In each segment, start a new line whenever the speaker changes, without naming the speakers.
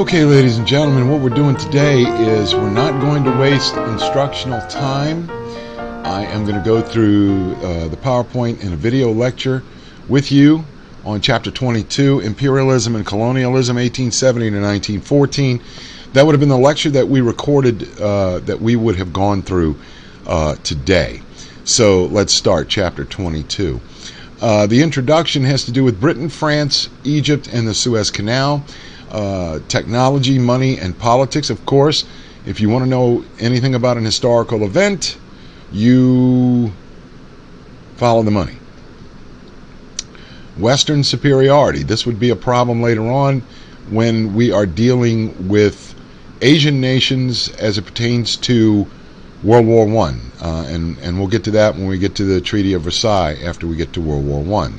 Okay, ladies and gentlemen, what we're doing today is we're not going to waste instructional time. I am going to go through the PowerPoint in a video lecture with you on Chapter 22, Imperialism and Colonialism, 1870 to 1914. That would have been the lecture that we recorded that we would have gone through today. So let's start Chapter 22. The introduction has to do with Britain, France, Egypt, and the Suez Canal. Technology, money, and politics. Of course, if you want to know anything about an historical event, you follow the money. Western superiority. This would be a problem later on when we are dealing with Asian nations as it pertains to World War I. And we'll get to that when we get to the Treaty of Versailles after we get to World War I.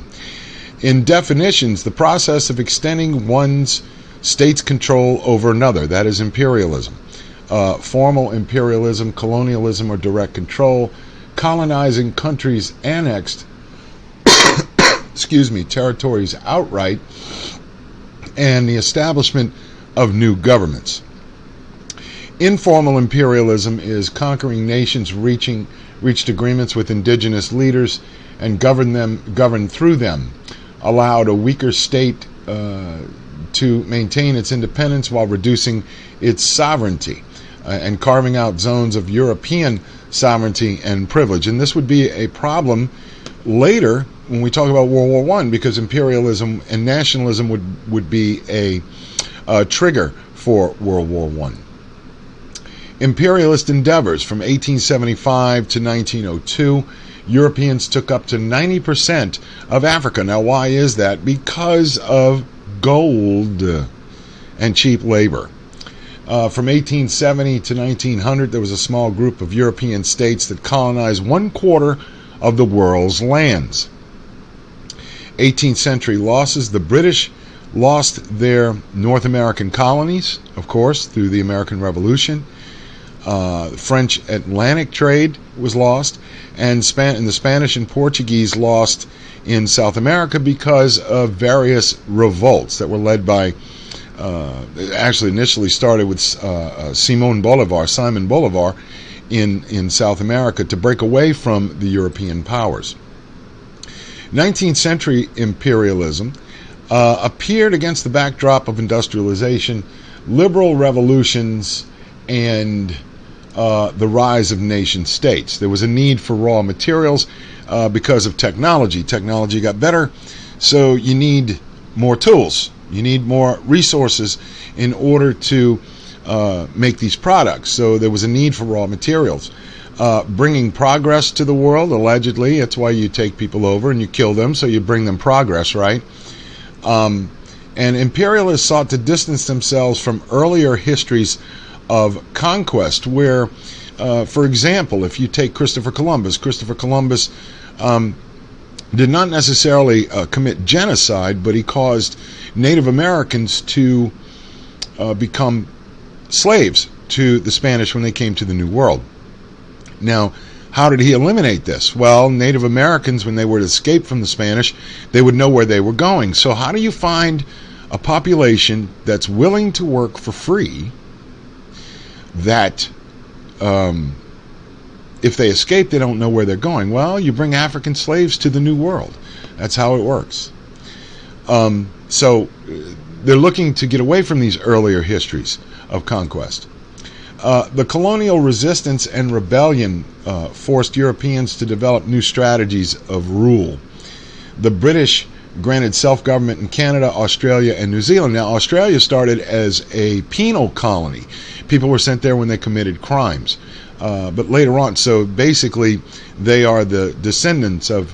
In definitions, the process of extending one's state's control over another, that is imperialism. Formal imperialism, colonialism, or direct control, colonizing countries annexed territories outright, and the establishment of new governments. Informal imperialism is conquering nations reached agreements with indigenous leaders and governed through them, allowed a weaker state to maintain its independence while reducing its sovereignty and carving out zones of European sovereignty and privilege. And this would be a problem later when we talk about World War I, because imperialism and nationalism would be a trigger for World War I. Imperialist endeavors from 1875 to 1902. Europeans took up to 90% of Africa. Now, why is that? Because of gold and cheap labor. From 1870 to 1900, there was a small group of European states that colonized 1/4 of the world's lands. 18th century losses. The British lost their North American colonies, of course, through the American Revolution. French Atlantic trade was lost, and the Spanish and Portuguese lost in South America because of various revolts that were led by, actually initially started with Simon Bolivar in South America to break away from the European powers. 19th century imperialism appeared against the backdrop of industrialization, liberal revolutions, and the rise of nation states. There was a need for raw materials because of technology. Technology got better, so you need more tools. You need more resources in order to make these products. So there was a need for raw materials. Bringing progress to the world, allegedly. That's why you take people over and you kill them, so you bring them progress, right? And imperialists sought to distance themselves from earlier histories of conquest, where, for example, if you take Christopher Columbus did not necessarily commit genocide, but he caused Native Americans to become slaves to the Spanish when they came to the New World. Now, how did he eliminate this? Well, Native Americans, when they were to escape from the Spanish, they would know where they were going. So how do you find a population that's willing to work for free, that if they escape, they don't know where they're going? Well, you bring African slaves to the New World. That's how it works. So they're looking to get away from these earlier histories of conquest. The colonial resistance and rebellion forced Europeans to develop new strategies of rule. The British granted self-government in Canada, Australia, and New Zealand. Now, Australia started as a penal colony. People were sent there when they committed crimes. But later on, so basically, they are the descendants of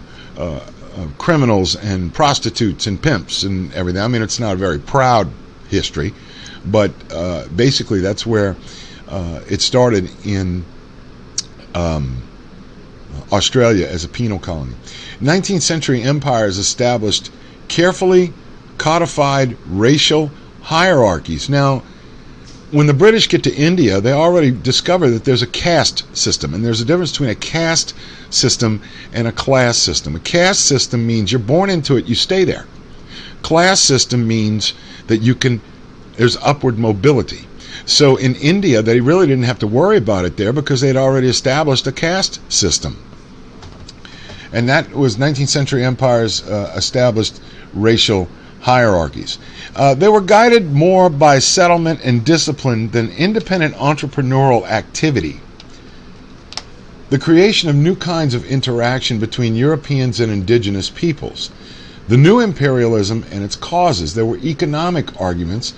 criminals and prostitutes and pimps and everything. I mean, it's not a very proud history, but basically that's where it started in Australia as a penal colony. 19th century empires established carefully codified racial hierarchies. Now, when the British get to India, they already discover that there's a caste system, and there's a difference between a caste system and a class system. A caste system means you're born into it, you stay there. Class system means that you can There's upward mobility. So in India, they really didn't have to worry about it there because they'd already established a caste system. And that was 19th century empires established racial hierarchies. They were guided more by settlement and discipline than independent entrepreneurial activity. The creation of new kinds of interaction between Europeans and indigenous peoples. The new imperialism and its causes. There were economic arguments.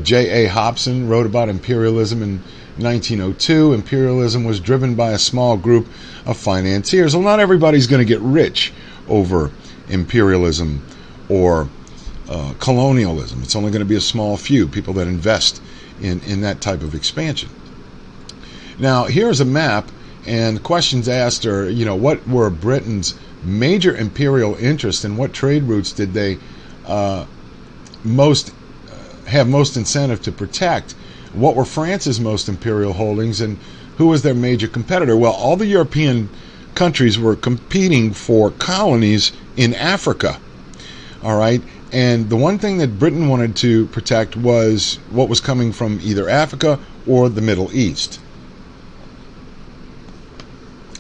J.A. Hobson wrote about imperialism in 1902. Imperialism was driven by a small group of financiers. Well, not everybody's going to get rich over imperialism or colonialism. It's only going to be a small few people that invest in that type of expansion. Now, here's a map, and questions asked are, what were Britain's major imperial interests and what trade routes did they have most incentive to protect? What were France's most imperial holdings, and who was their major competitor? Well, all the European countries were competing for colonies in Africa. All right, and the one thing that Britain wanted to protect was what was coming from either Africa or the Middle East.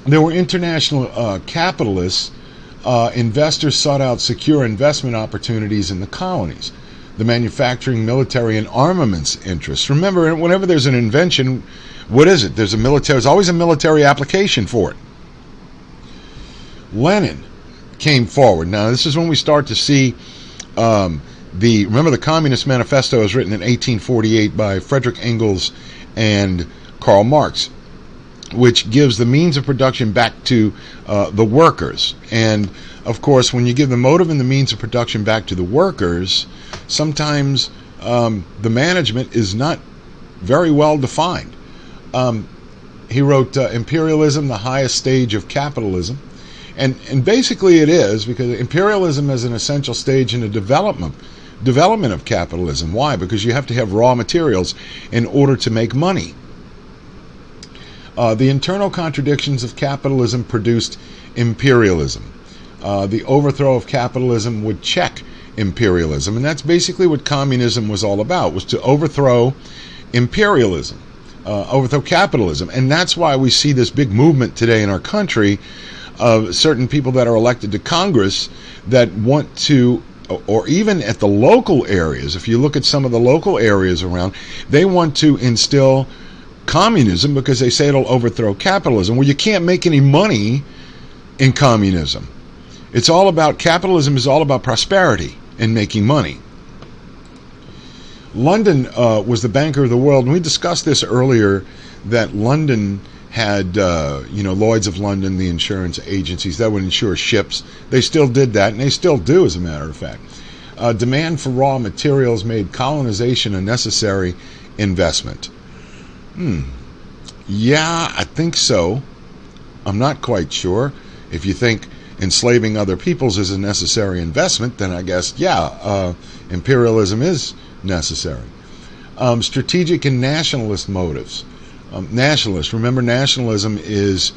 There were international capitalists. Investors sought out secure investment opportunities in the colonies. The manufacturing, military, and armaments interests. Remember, whenever there's an invention, what is it? There's always a military application for it. Lenin came forward. Now, this is when we start to see remember the Communist Manifesto was written in 1848 by Frederick Engels and Karl Marx, which gives the means of production back to the workers. And, of course, when you give the motive and the means of production back to the workers, sometimes the management is not very well defined. He wrote Imperialism, the Highest Stage of Capitalism. And basically it is, because imperialism is an essential stage in the development of capitalism. Why? Because you have to have raw materials in order to make money. The internal contradictions of capitalism produced imperialism. The overthrow of capitalism would check imperialism, and that's basically what communism was all about, was to overthrow imperialism, overthrow capitalism. And that's why we see this big movement today in our country of certain people that are elected to Congress that want to, or even at the local areas, if you look at some of the local areas around, they want to instill communism because they say it'll overthrow capitalism. Well, you can't make any money in communism. It's all about, capitalism is all about prosperity and making money. London was the banker of the world, and we discussed this earlier, that London had, Lloyd's of London, the insurance agencies that would insure ships. They still did that, and they still do, as a matter of fact. Demand for raw materials made colonization a necessary investment. Yeah, I think so. I'm not quite sure. If you think enslaving other peoples is a necessary investment, then I guess, imperialism is necessary. Strategic and nationalist motives. Nationalist. Remember, nationalism is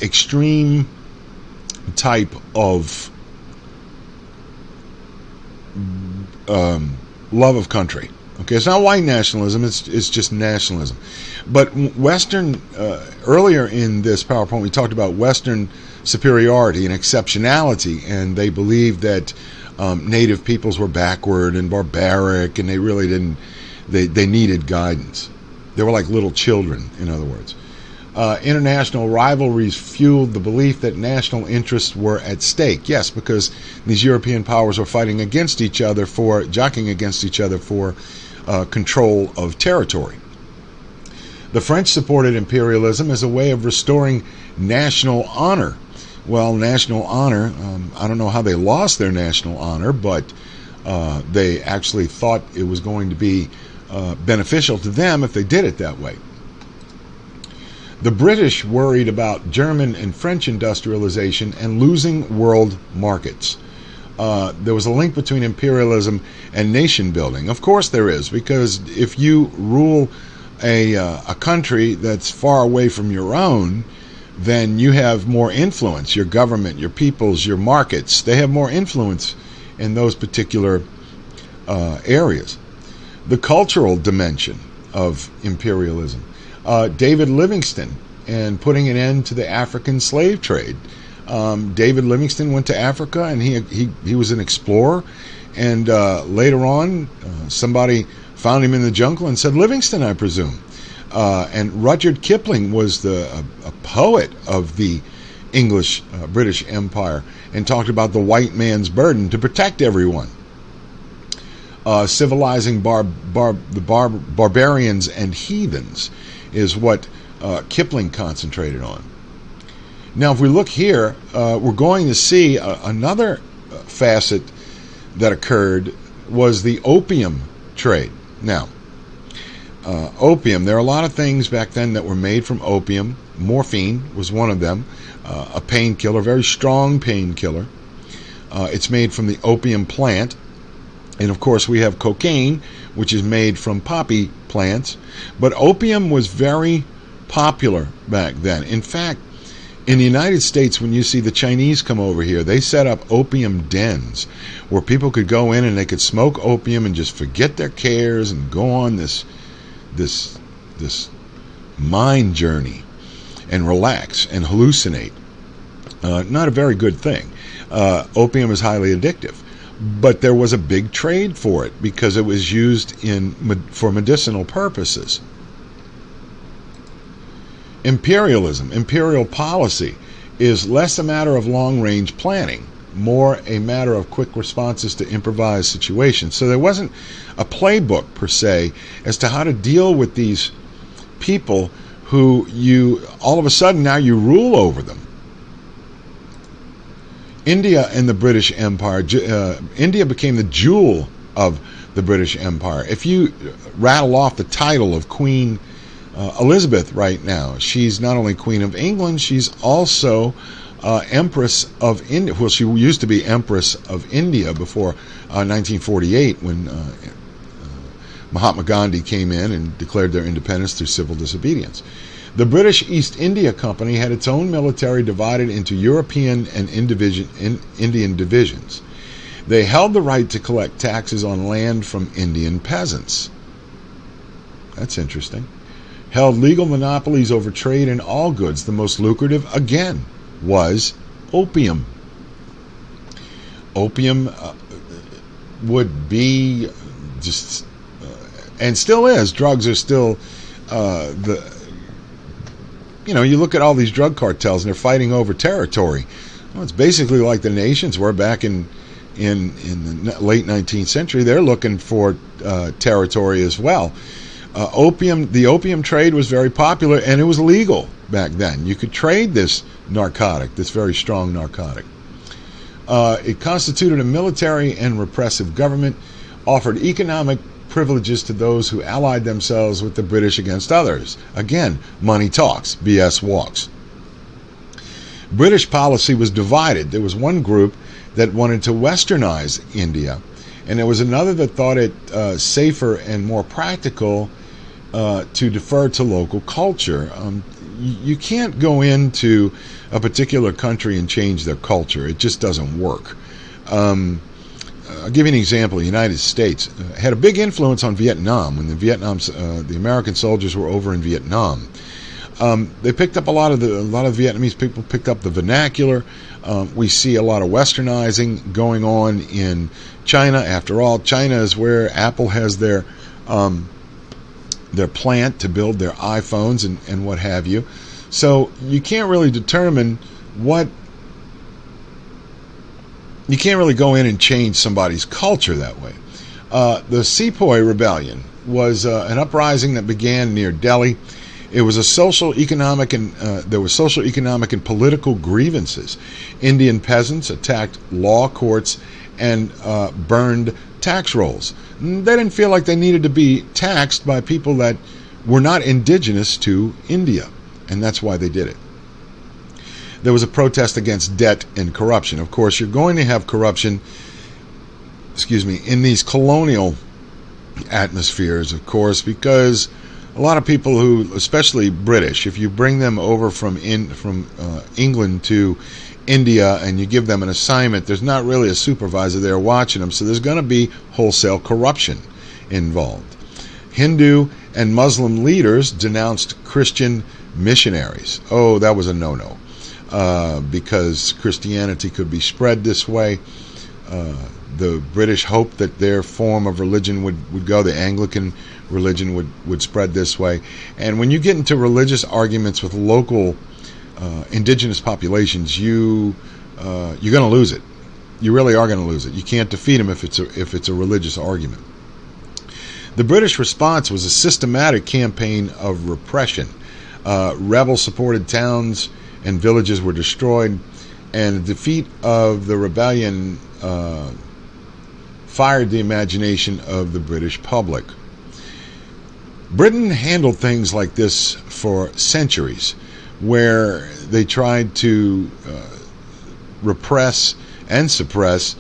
extreme type of love of country. Okay, it's not white nationalism, it's just nationalism. But Western, earlier in this PowerPoint, we talked about Western superiority and exceptionality, and they believed that native peoples were backward and barbaric, and they really didn't, they needed guidance. They were like little children, in other words. International rivalries fueled the belief that national interests were at stake. Yes, because these European powers were fighting against each other jockeying against each other for control of territory. The French supported imperialism as a way of restoring national honor. Well, national honor, I don't know how they lost their national honor, but they actually thought it was going to be beneficial to them if they did it that way. The British worried about German and French industrialization and losing world markets. There was a link between imperialism and nation building. Of course there is, because if you rule a country that's far away from your own, then you have more influence. Your government, your peoples, your markets, they have more influence in those particular areas. the cultural dimension of imperialism. David Livingstone and putting an end to the African slave trade. David Livingstone went to Africa, and he was an explorer. And later on, somebody found him in the jungle and said, "Livingstone, I presume." And Rudyard Kipling was a poet of the English British Empire and talked about the white man's burden to protect everyone. Civilizing the barbarians and heathens is what Kipling concentrated on. Now, if we look here, we're going to see another facet that occurred was the opium trade. Now, opium, there are a lot of things back then that were made from opium. Morphine was one of them, a painkiller, very strong painkiller. It's made from the opium plant. And of course, we have cocaine, which is made from poppy plants. But opium was very popular back then. In fact, in the United States, when you see the Chinese come over here, they set up opium dens where people could go in and they could smoke opium and just forget their cares and go on this mind journey and relax and hallucinate. Not a very good thing. Opium is highly addictive. But there was a big trade for it because it was used for medicinal purposes. Imperialism, imperial policy, is less a matter of long-range planning, more a matter of quick responses to improvised situations. So there wasn't a playbook, per se, as to how to deal with these people who all of a sudden, now you rule over them. India and the British Empire, India became the jewel of the British Empire. If you rattle off the title of Queen Elizabeth right now, she's not only Queen of England, she's also Empress of India. Well, she used to be Empress of India before 1948 when Mahatma Gandhi came in and declared their independence through civil disobedience. The British East India Company had its own military divided into European and Indian divisions. They held the right to collect taxes on land from Indian peasants. That's interesting. Held legal monopolies over trade in all goods. The most lucrative, again, was opium. Opium would be just, and still is, drugs are still you look at all these drug cartels and they're fighting over territory. Well, it's basically like the nations were back in the late 19th century. They're looking for territory as well. The opium trade was very popular, and it was legal back then. You could trade this narcotic, this very strong narcotic. It constituted a military and repressive government, offered economic privileges to those who allied themselves with the British against others. Again, money talks, BS walks. British policy was divided. There was one group that wanted to westernize India, and there was another that thought it safer and more practical to defer to local culture. You can't go into a particular country and change their culture. It just doesn't work. I'll give you an example. The United States had a big influence on Vietnam when the American soldiers were over in Vietnam. They picked up a lot of Vietnamese people picked up the vernacular. We see a lot of westernizing going on in China. After all, China is where Apple has their plant to build their iPhones and what have you. So you can't really determine you can't really go in and change somebody's culture that way. The Sepoy Rebellion was an uprising that began near Delhi. It was a there were social, economic, and political grievances. Indian peasants attacked law courts and burned tax rolls. They didn't feel like they needed to be taxed by people that were not indigenous to India, and that's why they did it. There was a protest against debt and corruption. Of course, you're going to have corruption, in these colonial atmospheres, of course, because a lot of people who, especially British, if you bring them over from England to India and you give them an assignment, there's not really a supervisor there watching them, so there's going to be wholesale corruption involved. Hindu and Muslim leaders denounced Christian missionaries. Oh, that was a no-no, because Christianity could be spread this way. The British hoped that their form of religion would go, the Anglican religion would spread this way. And when you get into religious arguments with local indigenous populations, you're going to lose it. You really are going to lose it. You can't defeat them if it's a religious argument. The British response was a systematic campaign of repression. Rebel-supported towns and villages were destroyed, and the defeat of the rebellion fired the imagination of the British public. Britain handled things like this for centuries, where they tried to repress and suppress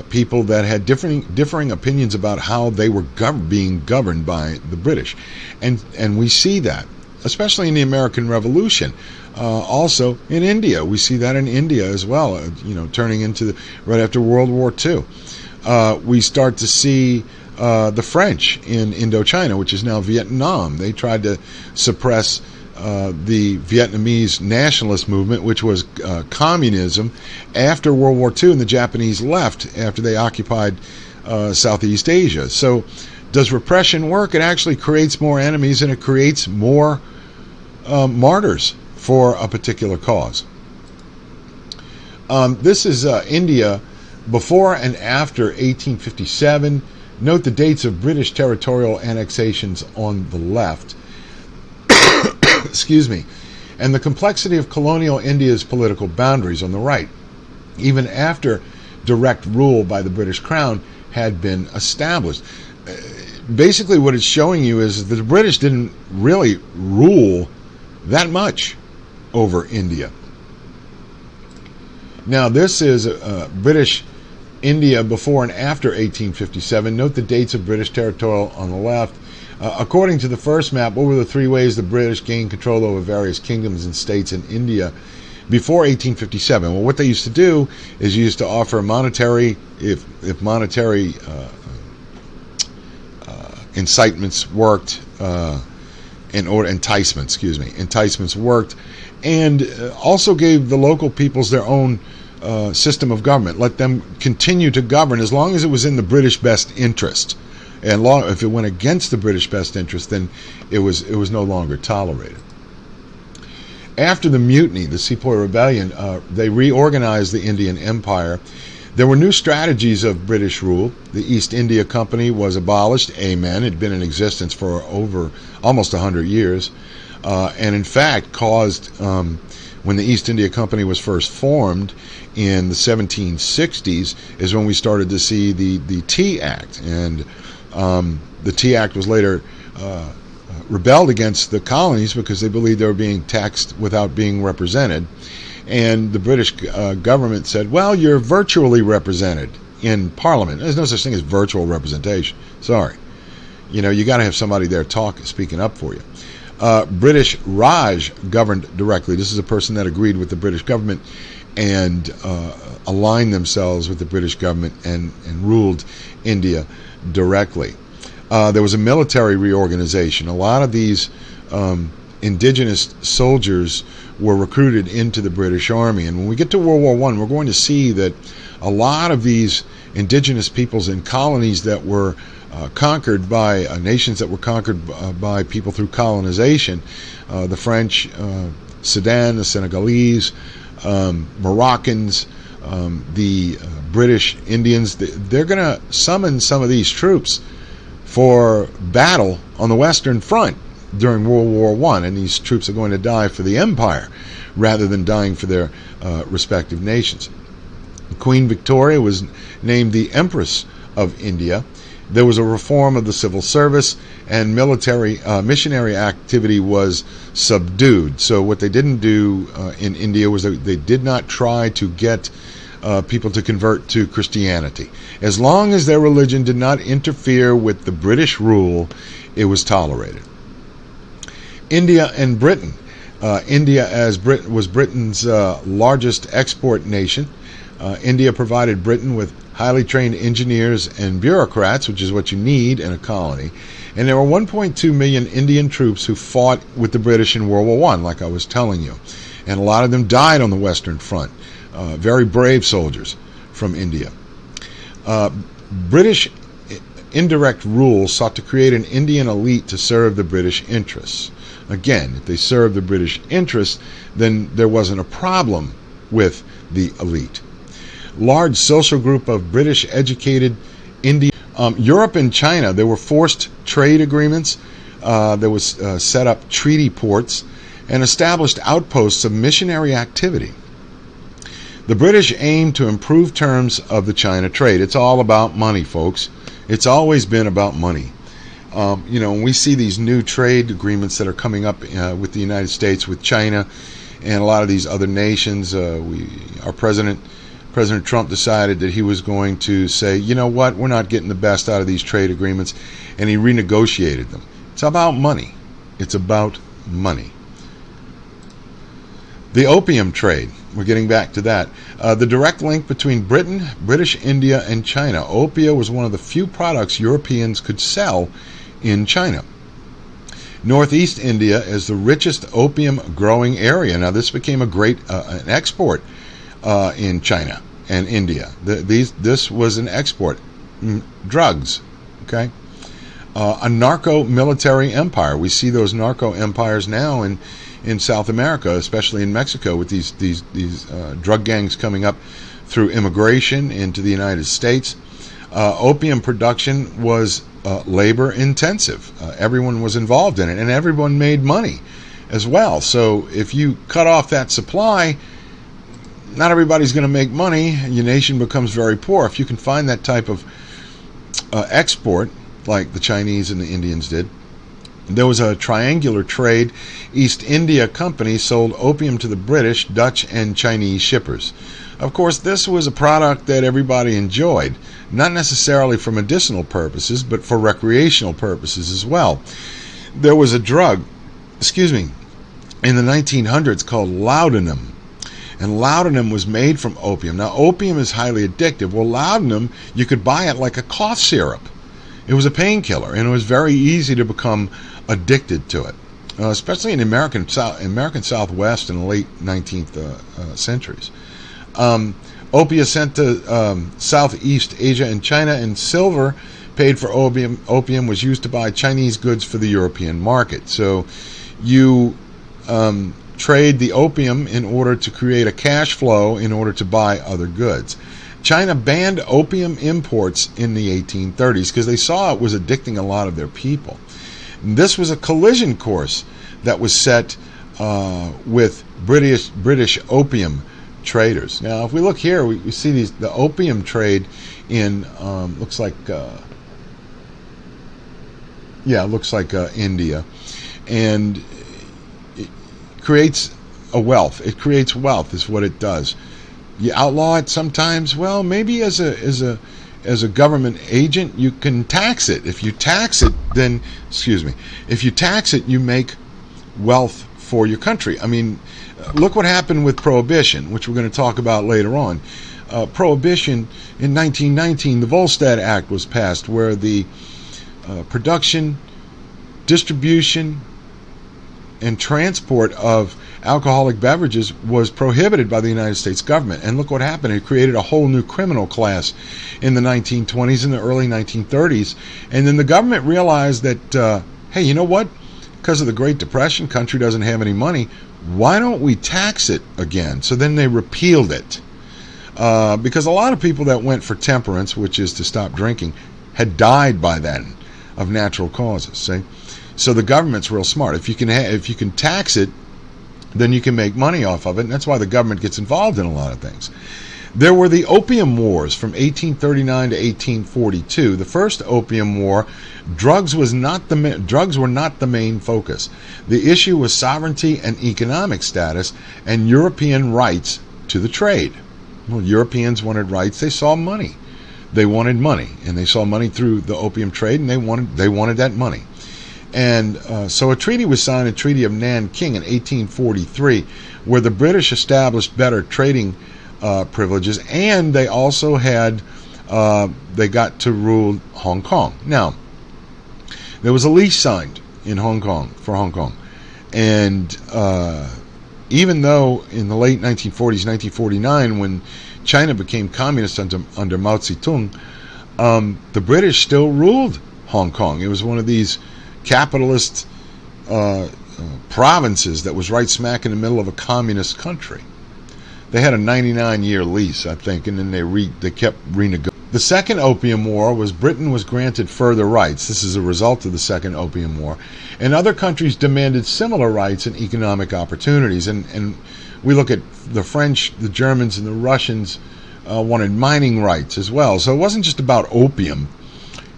people that had differing opinions about how they were being governed by the British. And we see that, especially in the American Revolution. Also in India. We see that in India as well, turning into right after World War II. We start to see the French in Indochina, which is now Vietnam. They tried to suppress the Vietnamese nationalist movement, which was communism, after World War II, and the Japanese left after they occupied Southeast Asia. So does repression work? It actually creates more enemies, and it creates more martyrs for a particular cause. This is India before and after 1857. Note the dates of British territorial annexations on the left. Excuse me. And the complexity of colonial India's political boundaries on the right, even after direct rule by the British Crown had been established. Basically what it's showing you is that the British didn't really rule that much over India. Now this is British India before and after 1857. Note the dates of British territorial on the left. According to the first map, what were the three ways the British gained control over various kingdoms and states in India before 1857? Well, what they used to do is you used to offer monetary, if monetary incitements worked, enticements worked, and also gave the local peoples their own system of government. Let them continue to govern as long as it was in the British best interest. And if it went against the British best interest, then it was no longer tolerated. After the mutiny, the Sepoy Rebellion, they reorganized the Indian Empire. There were new strategies of British rule. The East India Company was abolished. Amen. It had been in existence for over almost 100 years. And in fact caused, when the East India Company was first formed in the 1760s, is when we started to see the Tea Act. And the Tea Act was later rebelled against the colonies because they believed they were being taxed without being represented. And the British government said, well, you're virtually represented in Parliament. There's no such thing as virtual representation. Sorry. You got to have somebody there speaking up for you. British Raj governed directly. This is a person that agreed with the British government and aligned themselves with the British government and ruled India directly. There was a military reorganization. A lot of these indigenous soldiers were recruited into the British Army. And when we get to World War I, we're going to see that a lot of these indigenous peoples in colonies that were conquered by nations that were conquered by people through colonization, the French, Sudan, the Senegalese, Moroccans, the British Indians, they're going to summon some of these troops for battle on the Western Front during World War I, and these troops are going to die for the empire rather than dying for their respective nations. Queen Victoria was named the Empress of India. There was a reform of the civil service, and military missionary activity was subdued. So what they didn't do in India was they did not try to get people to convert to Christianity. As long as their religion did not interfere with the British rule, it was tolerated. India and Britain. India was Britain's largest export nation. India provided Britain with highly trained engineers and bureaucrats, which is what you need in a colony. And there were 1.2 million Indian troops who fought with the British in World War I, like I was telling you. And a lot of them died on the Western Front. Very brave soldiers from India. British indirect rule sought to create an Indian elite to serve the British interests. Again, if they served the British interests, then there wasn't a problem with the elite. Large social group of British educated Indian. Europe and China, there were forced trade agreements. There was set up treaty ports and established outposts of missionary activity. The British aimed to improve terms of the China trade. It's all about money, folks. It's always been about money. When we see these new trade agreements that are coming up with the United States, with China, and a lot of these other nations, our President Trump decided that he was going to say, you know what, we're not getting the best out of these trade agreements, and he renegotiated them. It's about money. It's about money. The opium trade. We're getting back to that. The direct link between Britain, British India, and China. Opium was one of the few products Europeans could sell in China. Northeast India is the richest opium growing area. Now, this became a great an export in China and India. This was an export. Drugs, okay? A narco-military empire. We see those narco empires now in South America, especially in Mexico, with these drug gangs coming up through immigration into the United States. Opium production was labor intensive. Everyone was involved in it, and everyone made money as well. So if you cut off that supply, not everybody's going to make money. Your nation becomes very poor. If you can find that type of export, like the Chinese and the Indians did. There was a triangular trade. East India Company sold opium to the British, Dutch, and Chinese shippers. Of course, this was a product that everybody enjoyed, not necessarily for medicinal purposes, but for recreational purposes as well. There was a drug, in the 1900s called laudanum. And laudanum was made from opium. Now, opium is highly addictive. Well, laudanum, you could buy it like a cough syrup. It was a painkiller, and it was very easy to become addicted to it, especially in the American Southwest in the late 19th centuries. Opium sent to Southeast Asia and China, and silver paid for opium. Opium was used to buy Chinese goods for the European market. So you trade the opium in order to create a cash flow in order to buy other goods. China banned opium imports in the 1830s because they saw it was addicting a lot of their people. This was a collision course that was set with British opium traders. Now, if we look here, we see the opium trade in looks like India, and it creates a wealth. It creates wealth, is what it does. You outlaw it sometimes. Well, maybe as a government agent, you can tax it. If you tax it, then if you tax it, you make wealth for your country. I mean, look what happened with Prohibition, which we're going to talk about later on. Prohibition in 1919, the Volstead Act was passed, where the production, distribution, and transport of alcoholic beverages was prohibited by the United States government. And look what happened. It created a whole new criminal class in the 1920s and the early 1930s. And then the government realized that, hey, you know what? Because of the Great Depression, country doesn't have any money. Why don't we tax it again? So then they repealed it. Because a lot of people that went for temperance, which is to stop drinking, had died by then of natural causes. See? So the government's real smart. If you can tax it, then you can make money off of it, and that's why the government gets involved in a lot of things. There were the Opium Wars from 1839 to 1842. The first Opium War, drugs were not the main focus. The issue was sovereignty and economic status and European rights to the trade. Well, Europeans wanted rights. They saw money. They wanted money, and they saw money through the opium trade, and they wanted that money. And so a treaty was signed, a Treaty of Nanking in 1843, where the British established better trading privileges, and they also had they got to rule Hong Kong. Now, there was a lease signed in Hong Kong for Hong Kong, and even though in the late 1940s, 1949, when China became communist under Mao Zedong, the British still ruled Hong Kong. It was one of these capitalist provinces that was right smack in the middle of a communist country. They had a 99-year lease, I think, and then they kept renegotiating. The Second Opium War was Britain was granted further rights. This is a result of the Second Opium War. And other countries demanded similar rights and economic opportunities. And we look at the French, the Germans, and the Russians wanted mining rights as well. So it wasn't just about opium.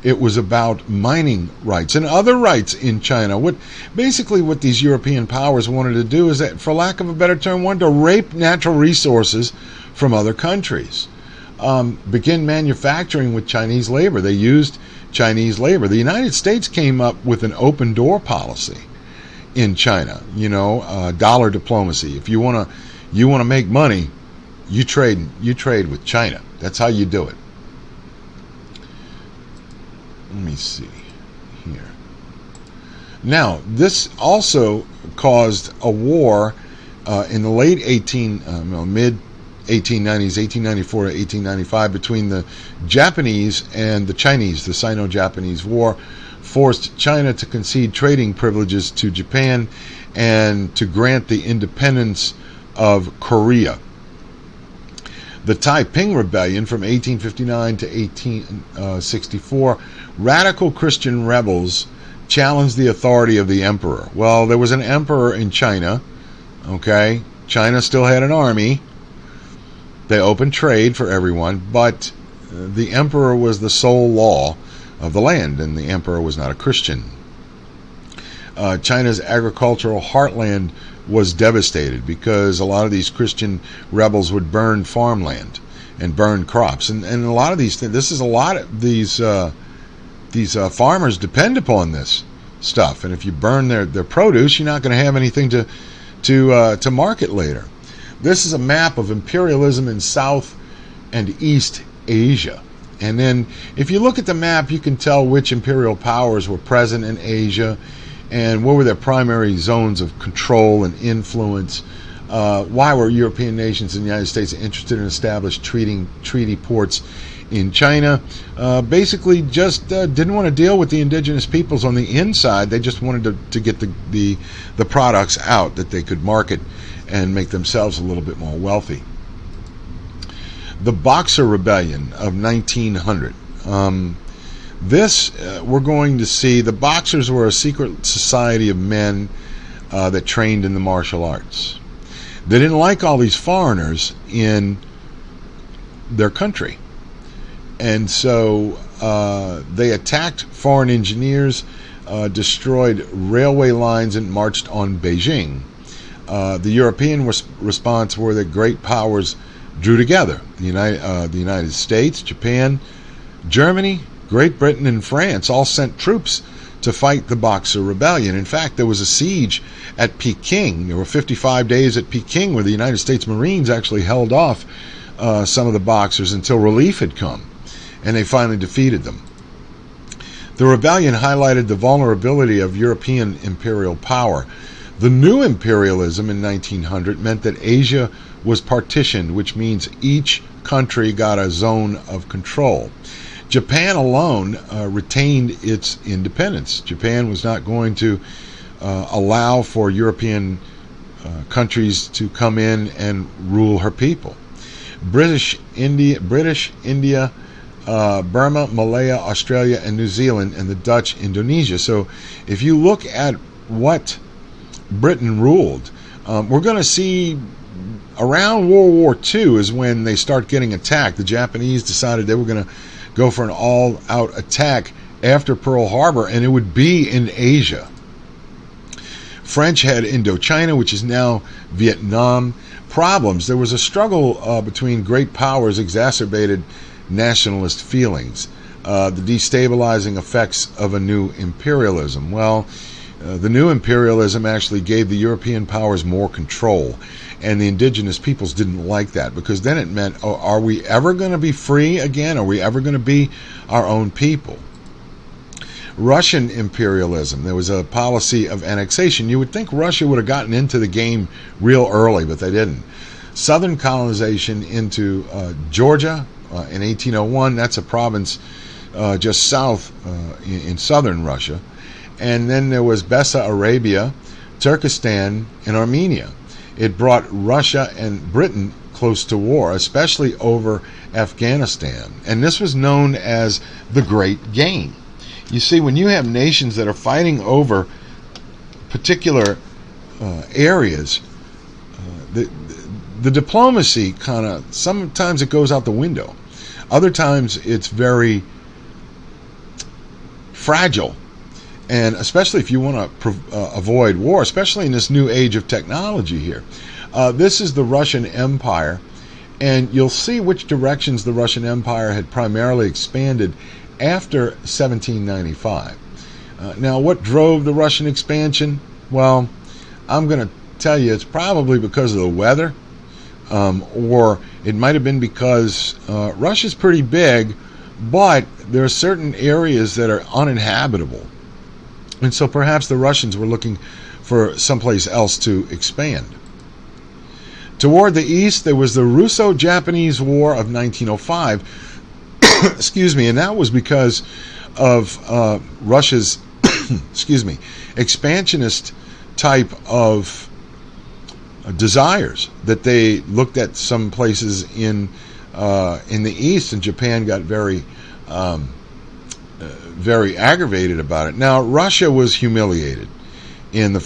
It was about mining rights and other rights in China. What these European powers wanted to do is that, for lack of a better term, wanted to rape natural resources from other countries. Begin manufacturing with Chinese labor. They used Chinese labor. The United States came up with an open door policy in China. Dollar diplomacy. If you want to make money, you trade with China. That's how you do it. Let me see here. Now, this also caused a war in the late mid 1890s, 1894 to 1895, between the Japanese and the Chinese. The Sino-Japanese War forced China to concede trading privileges to Japan and to grant the independence of Korea. The Taiping Rebellion from 1859 to 1864, radical Christian rebels challenged the authority of the emperor. Well, there was an emperor in China, okay? China still had an army. They opened trade for everyone, but the emperor was the sole law of the land, and the emperor was not a Christian. China's agricultural heartland was devastated because a lot of these Christian rebels would burn farmland and burn crops, and a lot of these things. This is a lot of these farmers depend upon this stuff, and if you burn their produce, you're not going to have anything to market later. This is a map of imperialism in South and East Asia. And then if you look at the map, you can tell which imperial powers were present in Asia and what were their primary zones of control and influence. Why were European nations and the United States interested in establishing treaty ports in China? Basically just didn't want to deal with the indigenous peoples on the inside. They just wanted to get the products out that they could market and make themselves a little bit more wealthy. The Boxer Rebellion of 1900. We're going to see, the Boxers were a secret society of men that trained in the martial arts. They didn't like all these foreigners in their country. And so they attacked foreign engineers, destroyed railway lines, and marched on Beijing. The European response were that great powers drew together. The United States, Japan, Germany, Great Britain, and France all sent troops to fight the Boxer Rebellion. In fact, there was a siege at Peking. There were 55 days at Peking where the United States Marines actually held off some of the Boxers until relief had come, and they finally defeated them. The rebellion highlighted the vulnerability of European imperial power. The new imperialism in 1900 meant that Asia was partitioned, which means each country got a zone of control. Japan alone retained its independence. Japan was not going to allow for European countries to come in and rule her people. British India, Burma, Malaya, Australia, and New Zealand, and the Dutch Indonesia. So if you look at what Britain ruled, we're going to see around World War II is when they start getting attacked. The Japanese decided they were going to go for an all-out attack after Pearl Harbor, and it would be in Asia. French had Indochina, which is now Vietnam. Problems. There was a struggle between great powers, exacerbated nationalist feelings. The destabilizing effects of a new imperialism. Well, The new imperialism actually gave the European powers more control, and the indigenous peoples didn't like that, because then it meant, oh, are we ever going to be free again? Are we ever going to be our own people? Russian imperialism, there was a policy of annexation. You would think Russia would have gotten into the game real early, but they didn't. Southern colonization into Georgia in 1801, that's a province just south in southern Russia. And then there was Bessarabia, Turkestan, and Armenia. It brought Russia and Britain close to war, especially over Afghanistan. And this was known as the Great Game. You see, when you have nations that are fighting over particular areas, the diplomacy kind of, sometimes it goes out the window. Other times it's very fragile. And especially if you want to avoid war, especially in this new age of technology here. This is the Russian Empire, and you'll see which directions the Russian Empire had primarily expanded after 1795. Now, what drove the Russian expansion? Well, I'm going to tell you it's probably because of the weather, or it might have been because Russia's pretty big, but there are certain areas that are uninhabitable. And so perhaps the Russians were looking for someplace else to expand. Toward the east, there was the Russo-Japanese War of 1905. Excuse me, and that was because of Russia's expansionist type of desires, that they looked at some places in the east, and Japan got very aggravated about it. Now, Russia was humiliated in the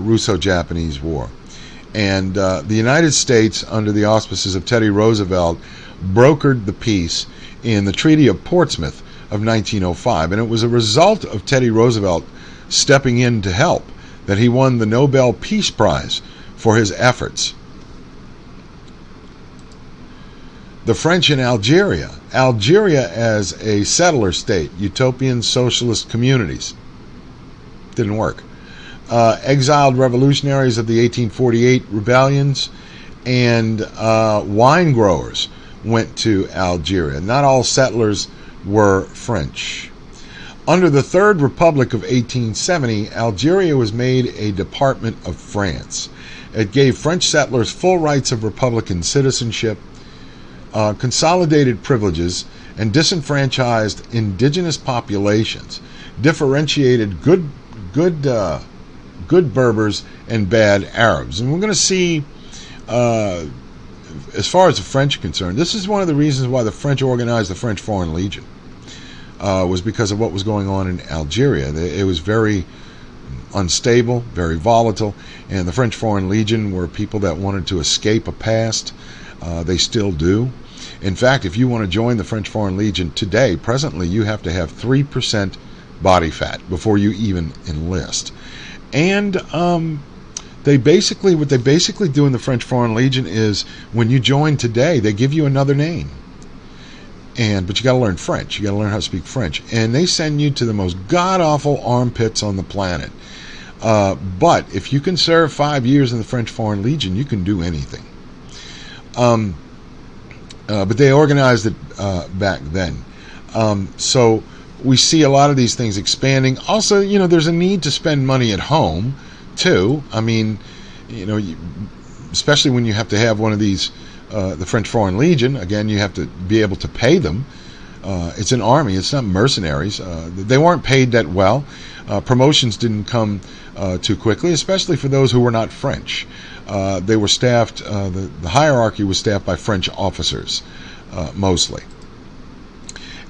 Russo-Japanese War. And the United States, under the auspices of Teddy Roosevelt, brokered the peace in the Treaty of Portsmouth of 1905. And it was a result of Teddy Roosevelt stepping in to help that he won the Nobel Peace Prize for his efforts. The French in Algeria. Algeria as a settler state, utopian socialist communities. Didn't work. Exiled revolutionaries of the 1848 rebellions, and wine growers went to Algeria. Not all settlers were French. Under the Third Republic of 1870, Algeria was made a department of France. It gave French settlers full rights of republican citizenship, consolidated privileges, and disenfranchised indigenous populations, differentiated good Berbers and bad Arabs. And we're going to see, as far as the French are concerned, this is one of the reasons why the French organized the French Foreign Legion, was because of what was going on in Algeria. It was very unstable, very volatile, and the French Foreign Legion were people that wanted to escape a past. They still do. In fact, if you want to join the French Foreign Legion today, presently, you have to have 3% body fat before you even enlist. And what they basically do in the French Foreign Legion is, when you join today, they give you another name. But you got to learn French. You got to learn how to speak French. And they send you to the most god-awful armpits on the planet. But if you can serve 5 years in the French Foreign Legion, you can do anything. But they organized it back then. So we see a lot of these things expanding. Also, there's a need to spend money at home, too. I mean, especially when you have to have one of these, the French Foreign Legion. Again, you have to be able to pay them. It's an army. It's not mercenaries. They weren't paid that well. Promotions didn't come too quickly, especially for those who were not French. They were staffed, the hierarchy was staffed by French officers, mostly.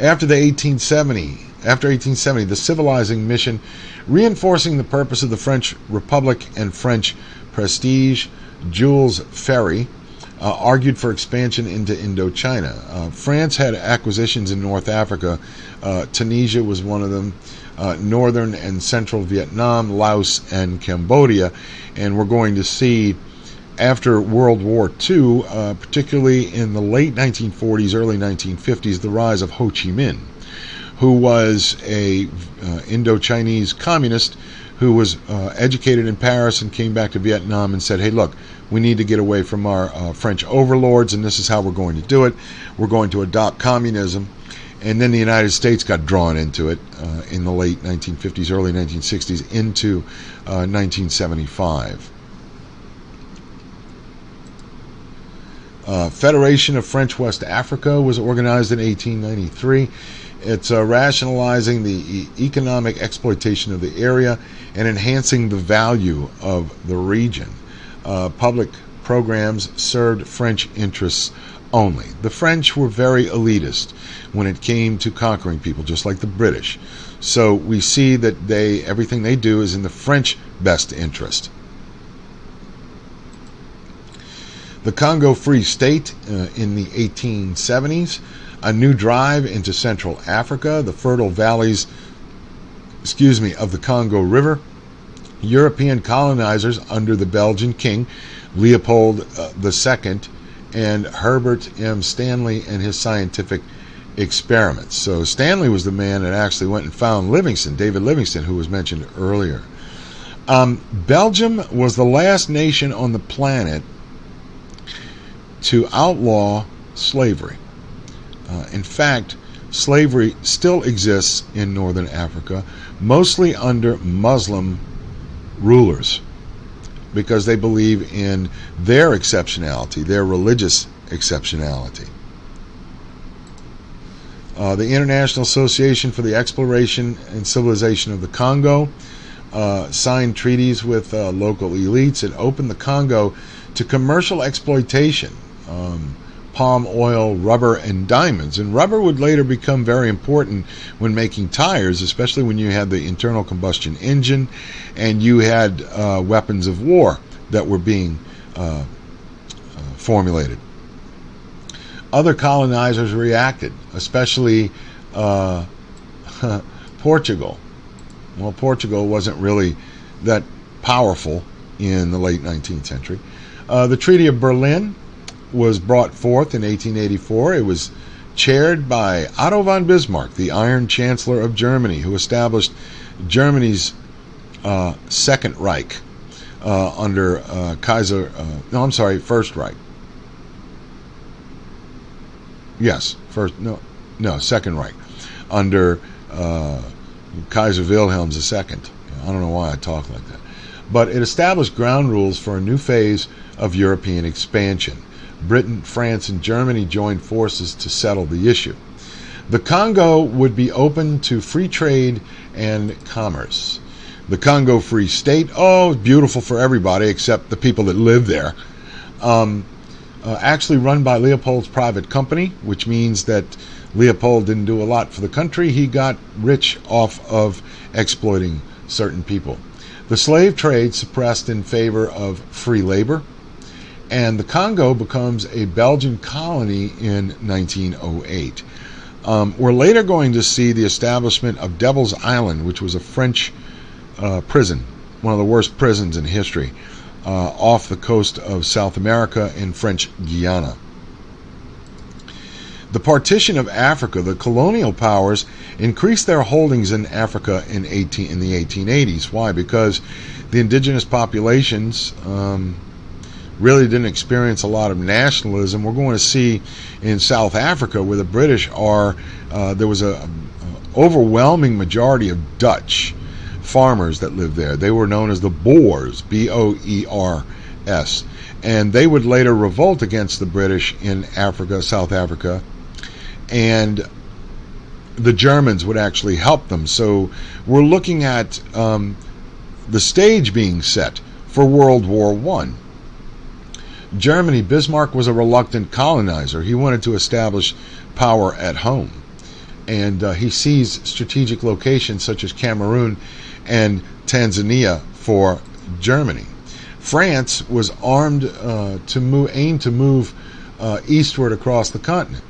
After 1870, the civilizing mission, reinforcing the purpose of the French Republic and French prestige, Jules Ferry, argued for expansion into Indochina. France had acquisitions in North Africa. Tunisia was one of them. Northern and central Vietnam, Laos, and Cambodia. And we're going to see, after World War II, particularly in the late 1940s, early 1950s, the rise of Ho Chi Minh. who was a Indo-Chinese communist who was educated in Paris and came back to Vietnam and said, hey, look, we need to get away from our French overlords, and this is how we're going to do it. We're going to adopt communism. And then the United States got drawn into it in the late 1950s, early 1960s, into 1975. Federation of French West Africa was organized in 1893. It's rationalizing the economic exploitation of the area and enhancing the value of the region. Public programs served French interests only. The French were very elitist when it came to conquering people, just like the British. So we see that everything they do is in the French best interest. The Congo Free State in the 1870s, a new drive into Central Africa, the fertile valleys, of the Congo River. European colonizers under the Belgian king, Leopold II, and Herbert M. Stanley and his scientific experiments. So Stanley was the man that actually went and found Livingstone, David Livingstone, who was mentioned earlier. Belgium was the last nation on the planet to outlaw slavery. In fact, slavery still exists in northern Africa, mostly under Muslim rulers, because they believe in their exceptionality, their religious exceptionality. The International Association for the Exploration and Civilization of the Congo signed treaties with local elites and opened the Congo to commercial exploitation. Palm oil, rubber, and diamonds. And rubber would later become very important when making tires, especially when you had the internal combustion engine and you had weapons of war that were being formulated. Other colonizers reacted, especially Portugal. Well, Portugal wasn't really that powerful in the late 19th century. The Treaty of Berlin was brought forth in 1884. It was chaired by Otto von Bismarck, the Iron Chancellor of Germany, who established Germany's Second Reich under First Reich. Yes, Second Reich under Kaiser Wilhelm II. I don't know why I talk like that. But it established ground rules for a new phase of European expansion. Britain, France, and Germany joined forces to settle the issue. The Congo would be open to free trade and commerce. The Congo Free State, beautiful for everybody except the people that live there. Actually run by Leopold's private company, which means that Leopold didn't do a lot for the country. He got rich off of exploiting certain people. The slave trade suppressed in favor of free labor. And the Congo becomes a Belgian colony in 1908. We're later going to see the establishment of Devil's Island, which was a French prison, one of the worst prisons in history, off the coast of South America in French Guiana. The partition of Africa, the colonial powers increased their holdings in Africa in the 1880s. Why? Because the indigenous populations really didn't experience a lot of nationalism. We're going to see in South Africa, where the British are, there was an overwhelming majority of Dutch farmers that lived there. They were known as the Boers, B-O-E-R-S. And they would later revolt against the British in Africa, South Africa, and the Germans would actually help them. So we're looking at the stage being set for World War I. Germany, Bismarck was a reluctant colonizer. He wanted to establish power at home. And he seized strategic locations such as Cameroon and Tanzania for Germany. France was armed aimed to move eastward across the continent.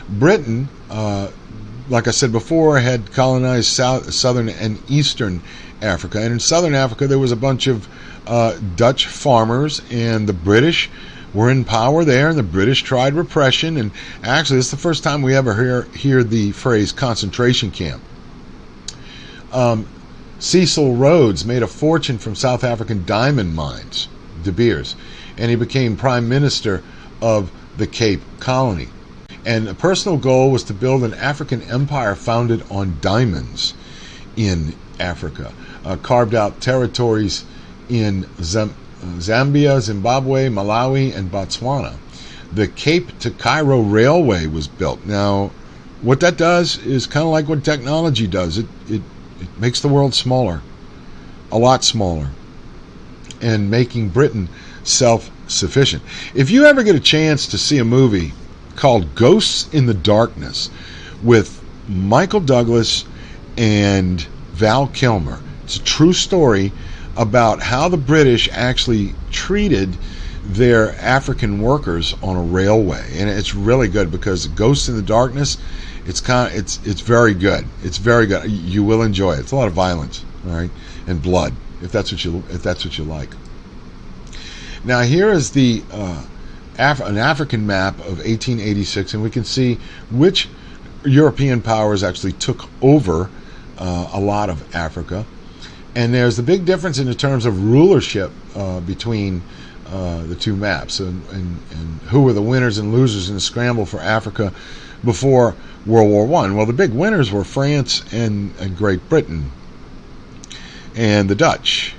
Britain, like I said before, had colonized southern and eastern Africa. And in southern Africa, there was a bunch of Dutch farmers, and the British were in power there, and the British tried repression. And actually, it's the first time we ever hear the phrase concentration camp. Cecil Rhodes made a fortune from South African diamond mines, De Beers, and he became Prime Minister of the Cape Colony. And a personal goal was to build an African empire founded on diamonds in Africa. Carved out territories in Zambia, Zimbabwe, Malawi, and Botswana. The Cape to Cairo Railway was built. Now, what that does is kind of like what technology does. It makes the world smaller, a lot smaller, and making Britain self-sufficient. If you ever get a chance to see a movie called Ghosts in the Darkness with Michael Douglas and Val Kilmer, it's a true story about how the British actually treated their African workers on a railway, and it's really good because Ghosts in the Darkness, it's very good. It's very good. You will enjoy it. It's a lot of violence, all right, and blood, if that's what you like. Now here is the an African map of 1886, and we can see which European powers actually took over a lot of Africa. And there's a big difference in the terms of rulership between the two maps, and who were the winners and losers in the scramble for Africa before World War I. Well, the big winners were France and Great Britain and the Dutch.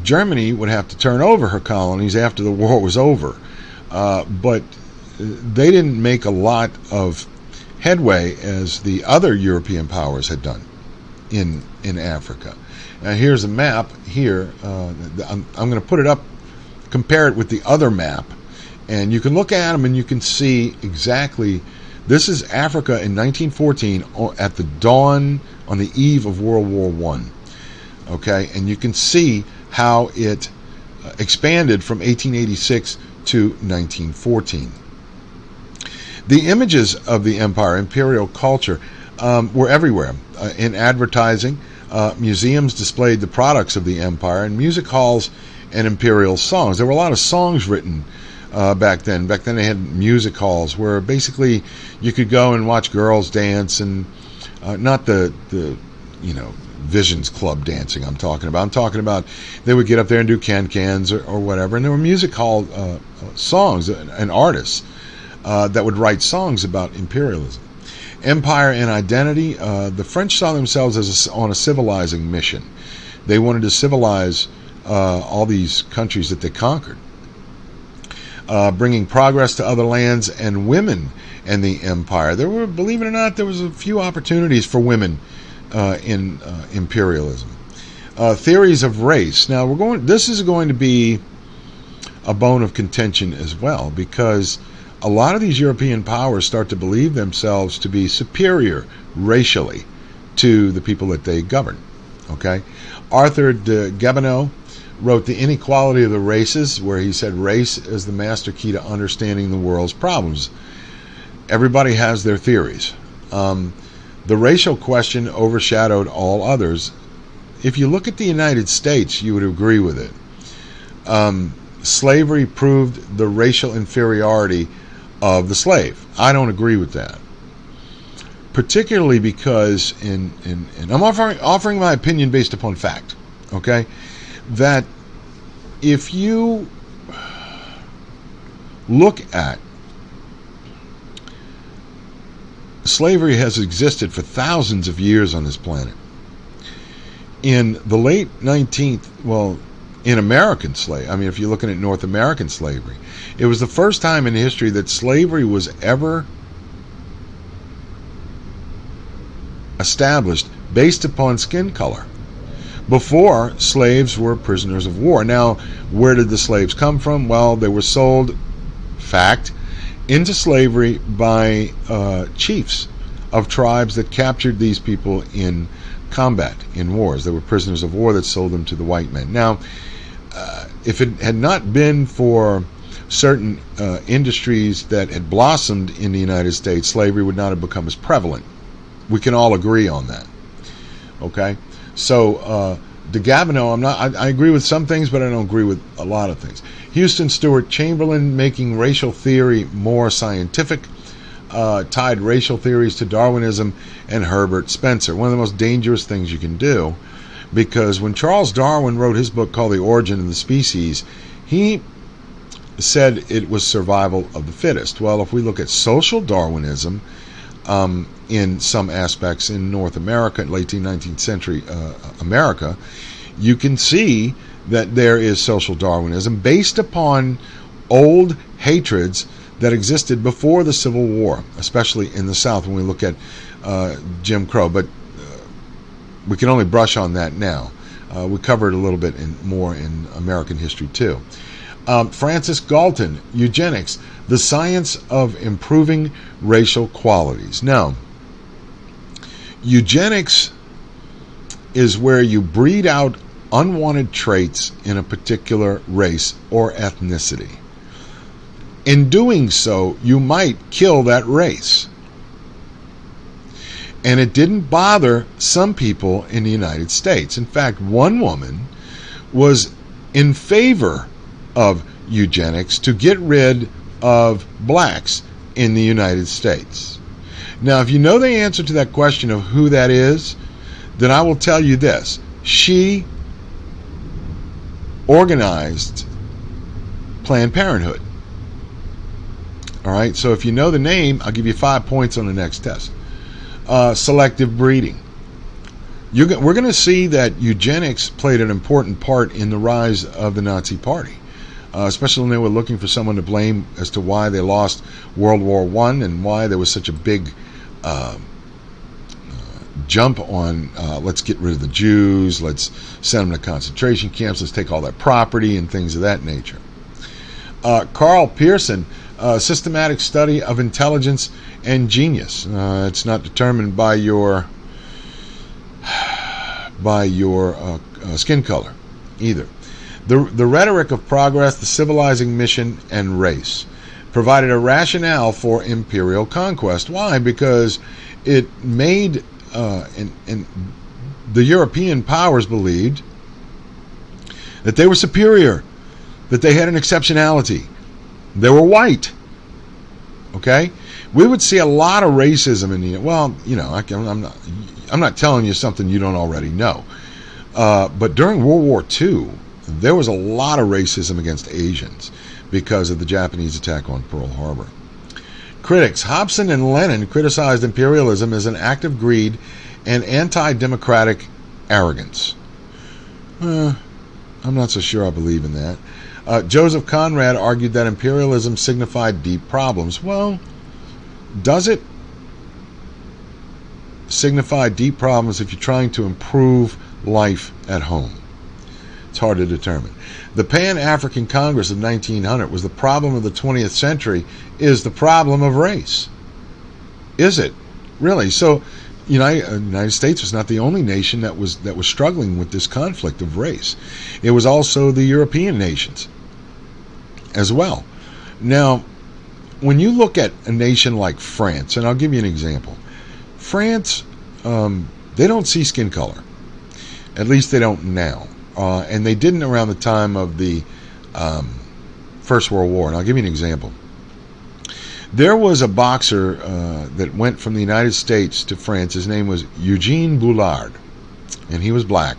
Germany would have to turn over her colonies after the war was over, but they didn't make a lot of headway as the other European powers had done in Africa. Now here's a map here. I'm going to put it up, compare it with the other map, and you can look at them and you can see exactly. This is Africa in 1914 at the dawn, on the eve of World War I. Okay, and you can see how it expanded from 1886 to 1914. The images of the empire, imperial culture, were everywhere. In advertising, museums displayed the products of the empire, and music halls and imperial songs. There were a lot of songs written back then. Back then they had music halls where basically you could go and watch girls dance, and not the Visions Club dancing I'm talking about. I'm talking about they would get up there and do can-cans or whatever, and there were music hall songs and artists that would write songs about imperialism. Empire and identity. The French saw themselves on a civilizing mission. They wanted to civilize all these countries that they conquered, bringing progress to other lands and women and the empire. There were, believe it or not, there was a few opportunities for women in imperialism. Theories of race. Now this is going to be a bone of contention as well, because a lot of these European powers start to believe themselves to be superior racially to the people that they govern. Okay, Arthur de Gobineau wrote The Inequality of the Races, where he said race is the master key to understanding the world's problems. Everybody has their theories. The racial question overshadowed all others. If you look at the United States, you would agree with it. Slavery proved the racial inferiority of the slave. I don't agree with that. Particularly because, and I'm offering my opinion based upon fact, okay, that if you look at slavery has existed for thousands of years on this planet. In the late 19th, in American slavery, I mean, if you're looking at North American slavery, it was the first time in history that slavery was ever established based upon skin color. Before, slaves were prisoners of war. Now, where did the slaves come from? Well, they were sold, fact, into slavery by chiefs of tribes that captured these people in combat, in wars. They were prisoners of war that sold them to the white men. Now, if it had not been for certain industries that had blossomed in the United States, slavery would not have become as prevalent. We can all agree on that. Okay? So DeGavino, I agree with some things, but I don't agree with a lot of things. Houston Stewart Chamberlain, making racial theory more scientific, tied racial theories to Darwinism. And Herbert Spencer, one of the most dangerous things you can do, because when Charles Darwin wrote his book called The Origin of the Species, he said it was survival of the fittest. Well, if we look at social Darwinism, in some aspects in North America, late 19th century America, you can see that there is social Darwinism based upon old hatreds that existed before the Civil War, especially in the South when we look at Jim Crow. But we can only brush on that now. We covered a little bit more in American history too. Francis Galton, Eugenics, the science of improving racial qualities. Now, eugenics is where you breed out unwanted traits in a particular race or ethnicity. In doing so, you might kill that race. And it didn't bother some people in the United States. In fact, one woman was in favor of eugenics to get rid of blacks in the United States. Now, if you know the answer to that question of who that is, then I will tell you this. She organized Planned Parenthood. All right, so if you know the name, I'll give you 5 points on the next test. Selective breeding. We're going to see that eugenics played an important part in the rise of the Nazi Party. Especially when they were looking for someone to blame as to why they lost World War I and why there was such a big jump on let's get rid of the Jews, let's send them to concentration camps, let's take all their property and things of that nature. Carl Pearson, systematic study of intelligence and genius. It's not determined by your skin color either. The rhetoric of progress, the civilizing mission, and race provided a rationale for imperial conquest. Why? Because it made, and the European powers believed that they were superior, that they had an exceptionality. They were white. Okay? We would see a lot of racism in the, well, you know, I'm not telling you something you don't already know. But during World War II, there was a lot of racism against Asians because of the Japanese attack on Pearl Harbor. Critics. Hobson and Lenin criticized imperialism as an act of greed and anti-democratic arrogance. I'm not so sure I believe in that. Joseph Conrad argued that imperialism signified deep problems. Well, does it signify deep problems if you're trying to improve life at home? It's hard to determine. The Pan-African Congress of 1900 was the problem of the 20th century is the problem of race. Is it? Really? So, United States was not the only nation that was struggling with this conflict of race. It was also the European nations as well. Now, when you look at a nation like France, and I'll give you an example. France, they don't see skin color. At least they don't now. And they didn't around the time of the First World War. And I'll give you an example. There was a boxer that went from the United States to France. His name was Eugene Bullard. And he was black.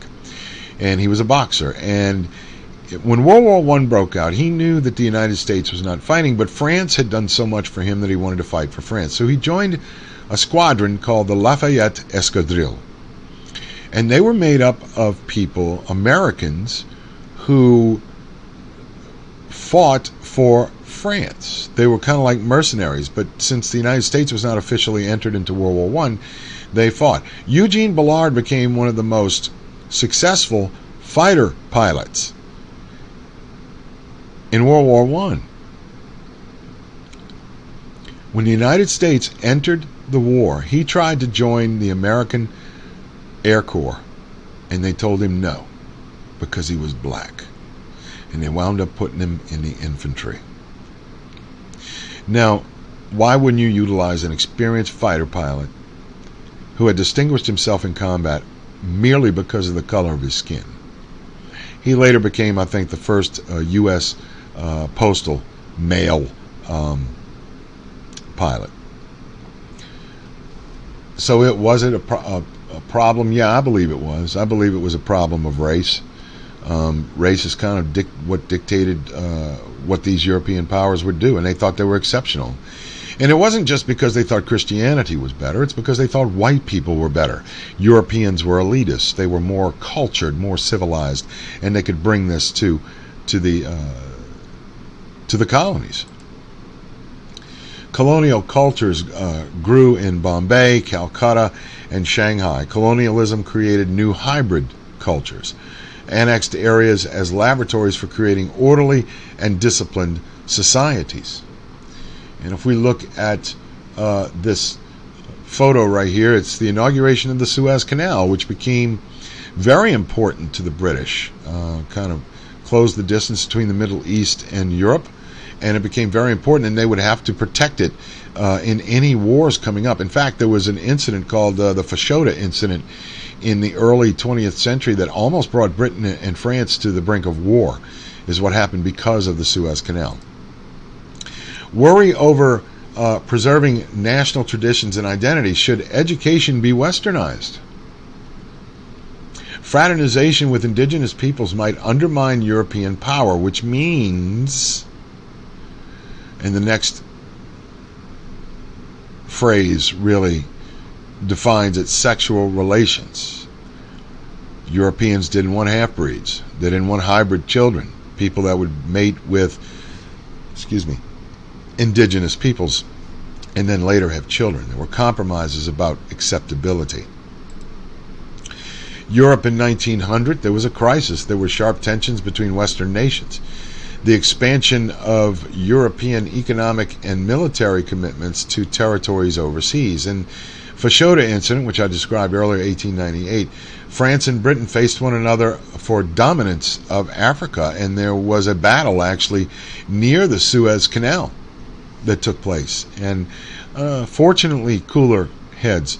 And he was a boxer. And when World War I broke out, he knew that the United States was not fighting, but France had done so much for him that he wanted to fight for France. So he joined a squadron called the Lafayette Escadrille. And they were made up of people, Americans, who fought for France. They were kind of like mercenaries, but since the United States was not officially entered into World War I, they fought. Eugene Bullard became one of the most successful fighter pilots in World War I. When the United States entered the war, he tried to join the American Air Corps, and they told him no, because he was black. And they wound up putting him in the infantry. Now, why wouldn't you utilize an experienced fighter pilot who had distinguished himself in combat merely because of the color of his skin? He later became, I think, the first U.S. Postal male pilot. So was it a problem? Yeah, I believe it was. I believe it was a problem of race. Race is kind of what dictated what these European powers would do, and they thought they were exceptional. And it wasn't just because they thought Christianity was better, it's because they thought white people were better. Europeans were elitists. They were more cultured, more civilized, and they could bring this to the colonies. Colonial cultures grew in Bombay, Calcutta, and Shanghai. Colonialism created new hybrid cultures, annexed areas as laboratories for creating orderly and disciplined societies. And if we look at this photo right here, it's the inauguration of the Suez Canal, which became very important to the British, kind of closed the distance between the Middle East and Europe, and it became very important, and they would have to protect it in any wars coming up. In fact, there was an incident called the Fashoda incident in the early 20th century that almost brought Britain and France to the brink of war, is what happened because of the Suez Canal. Worry over preserving national traditions and identities. Should education be westernized? Fraternization with indigenous peoples might undermine European power, which means, and the next phrase really defines it, sexual relations. Europeans didn't want half-breeds. They didn't want hybrid children, people that would mate with, indigenous peoples and then later have children. There were compromises about acceptability. Europe in 1900, there was a crisis. There were sharp tensions between Western nations. The expansion of European economic and military commitments to territories overseas. And Fashoda incident, which I described earlier, 1898, France and Britain faced one another for dominance of Africa, and there was a battle actually near the Suez Canal that took place. And fortunately, cooler heads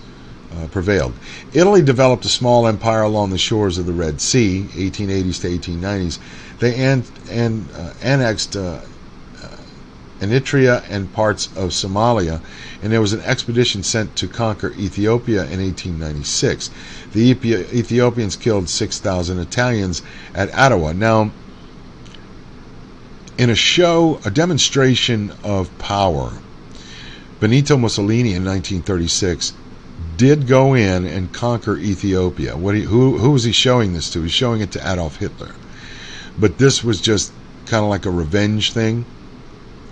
prevailed. Italy developed a small empire along the shores of the Red Sea, 1880s to 1890s. They annexed Eritrea and parts of Somalia, and there was an expedition sent to conquer Ethiopia in 1896. The Ethiopians killed 6,000 Italians at Ottawa. Now, in a demonstration of power, Benito Mussolini in 1936 did go in and conquer Ethiopia. Who was he showing this to? He's showing it to Adolf Hitler. But this was just kind of like a revenge thing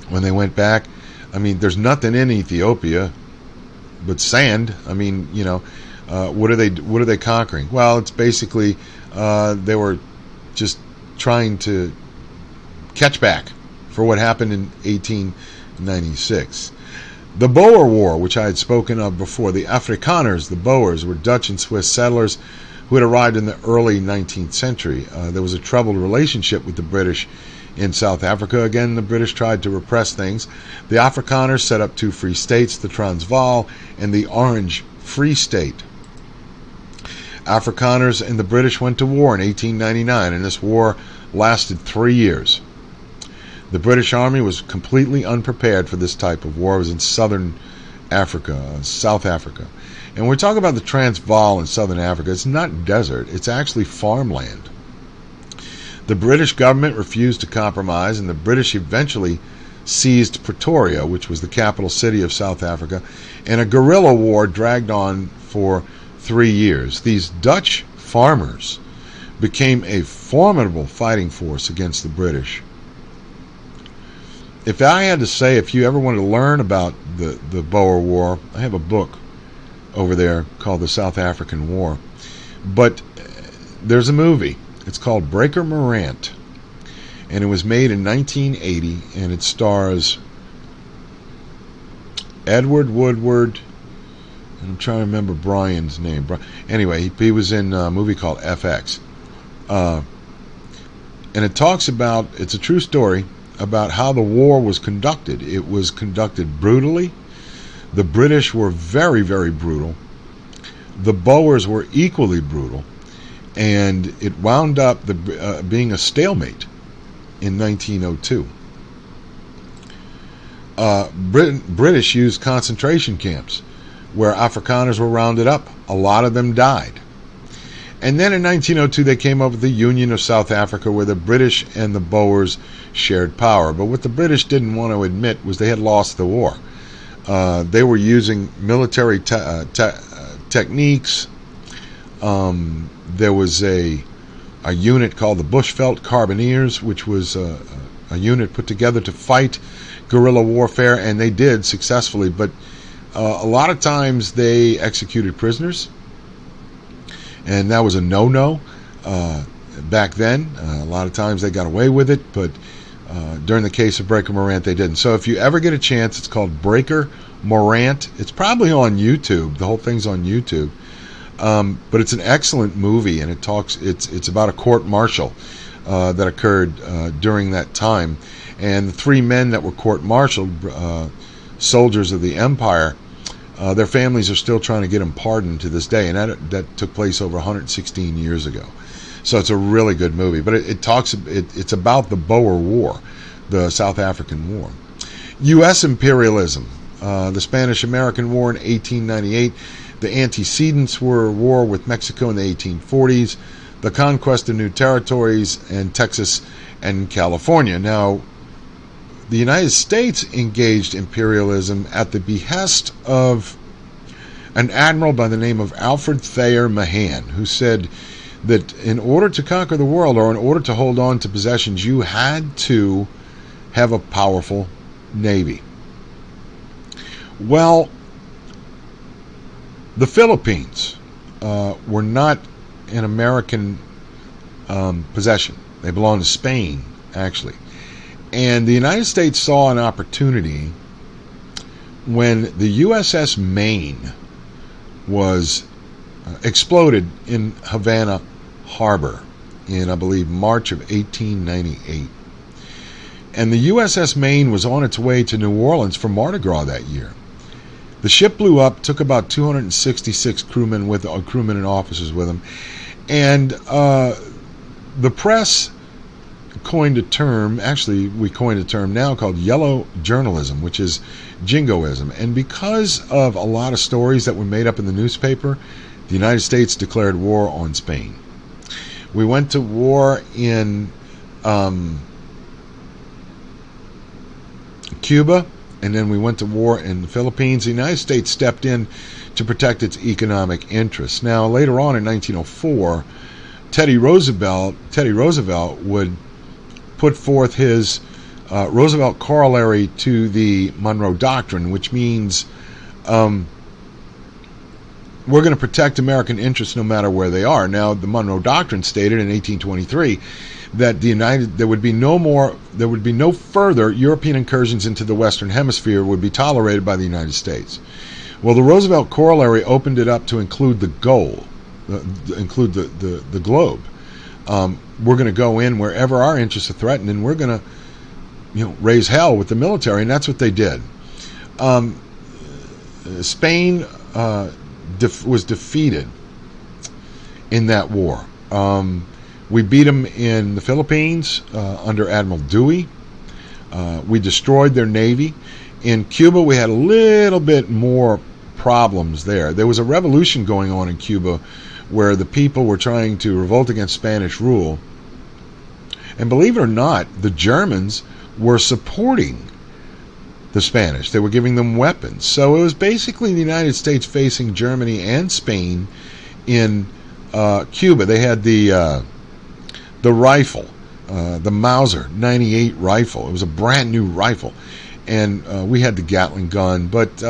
when they went back. I mean, there's nothing in Ethiopia but sand. I mean, what are they conquering? Well, it's basically they were just trying to catch back for what happened in 1896. The Boer War, which I had spoken of before, the Afrikaners, the Boers, were Dutch and Swiss settlers who had arrived in the early 19th century. There was a troubled relationship with the British in South Africa. Again, the British tried to repress things. The Afrikaners set up two free states, the Transvaal and the Orange Free State. Afrikaners and the British went to war in 1899, and this war lasted 3 years. The British Army was completely unprepared for this type of war. It was in southern Africa, South Africa. And we're talking about the Transvaal in southern Africa. It's not desert. It's actually farmland. The British government refused to compromise, and the British eventually seized Pretoria, which was the capital city of South Africa, and a guerrilla war dragged on for 3 years. These Dutch farmers became a formidable fighting force against the British. If I had to say, if you ever wanted to learn about the Boer War, I have a book over there called The South African War. But there's a movie. It's called Breaker Morant. And it was made in 1980, and it stars Edward Woodward, and I'm trying to remember Brian's name. Anyway, he was in a movie called FX. And it talks about, it's a true story, about how the war was conducted. It was conducted brutally. The British were very, very brutal. The Boers were equally brutal. and it wound up being a stalemate in 1902. British used concentration camps where Afrikaners were rounded up. A lot of them died. And then in 1902 they came up with the Union of South Africa, where the British and the Boers shared power. But what the British didn't want to admit was they had lost the war. They were using military techniques. There was a unit called the Bushveld Carbineers, which was a unit put together to fight guerrilla warfare, and they did successfully. But a lot of times they executed prisoners, and that was a no-no back then. A lot of times they got away with it, but during the case of Breaker Morant, they didn't. So if you ever get a chance, it's called Breaker Morant. It's probably on YouTube. The whole thing's on YouTube. But it's an excellent movie, and it's about a court-martial that occurred during that time. And the three men that were court-martialed, soldiers of the Empire, their families are still trying to get them pardoned to this day, and that took place over 116 years ago. So it's a really good movie. But it's about the Boer War, the South African War. U.S. imperialism, the Spanish-American War in 1898. The antecedents were war with Mexico in the 1840s, the conquest of new territories in Texas and California. Now, the United States engaged imperialism at the behest of an admiral by the name of Alfred Thayer Mahan, who said that in order to conquer the world, or in order to hold on to possessions, you had to have a powerful navy. Well, the Philippines were not an American possession. They belonged to Spain, actually. And the United States saw an opportunity when the USS Maine was exploded in Havana Harbor in, I believe, March of 1898. And the USS Maine was on its way to New Orleans for Mardi Gras that year. The ship blew up, took about 266 crewmen and officers with them, and the press coined a term. Actually, we coined a term now called yellow journalism, which is jingoism. And because of a lot of stories that were made up in the newspaper, the United States declared war on Spain. We went to war in Cuba, and then we went to war in the Philippines. The United States stepped in to protect its economic interests. Now, later on in 1904, Teddy Roosevelt would put forth his Roosevelt corollary to the Monroe Doctrine, which means we're going to protect American interests no matter where they are. Now, the Monroe Doctrine stated in 1823 that there would be no further European incursions into the Western Hemisphere would be tolerated by the United States. Well, the Roosevelt corollary opened it up to include the include the globe. We're going to go in wherever our interests are threatened, and we're going to, raise hell with the military, and that's what they did. Spain was defeated in that war. We beat them in the Philippines under Admiral Dewey. We destroyed their navy. In Cuba, we had a little bit more problems there. There was a revolution going on in Cuba where the people were trying to revolt against Spanish rule. And believe it or not, the Germans were supporting the Spanish. They were giving them weapons. So it was basically the United States facing Germany and Spain in Cuba. They had the rifle, the Mauser 98 rifle. It was a brand new rifle. And we had the Gatling gun. But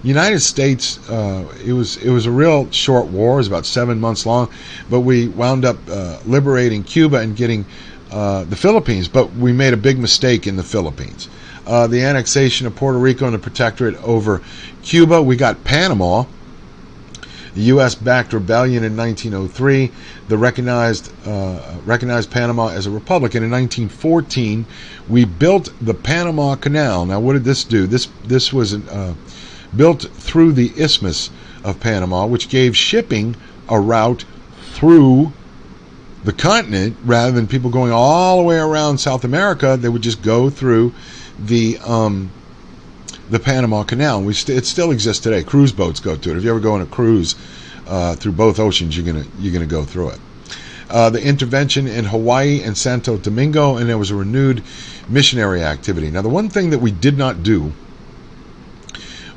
United States, it was a real short war. It was about 7 months long. But we wound up liberating Cuba and getting the Philippines. But we made a big mistake in the Philippines. The annexation of Puerto Rico and the protectorate over Cuba. We got Panama. The U.S. backed rebellion in 1903. The recognized Panama as a republic. And in 1914, we built the Panama Canal. Now, what did this do? This was built through the Isthmus of Panama, which gave shipping a route through the continent, rather than people going all the way around South America, they would just go through the Panama Canal. It still exists today. Cruise boats go through it. If you ever go on a cruise through both oceans, you're gonna go through it. The intervention in Hawaii and Santo Domingo, and there was a renewed missionary activity. Now, the one thing that we did not do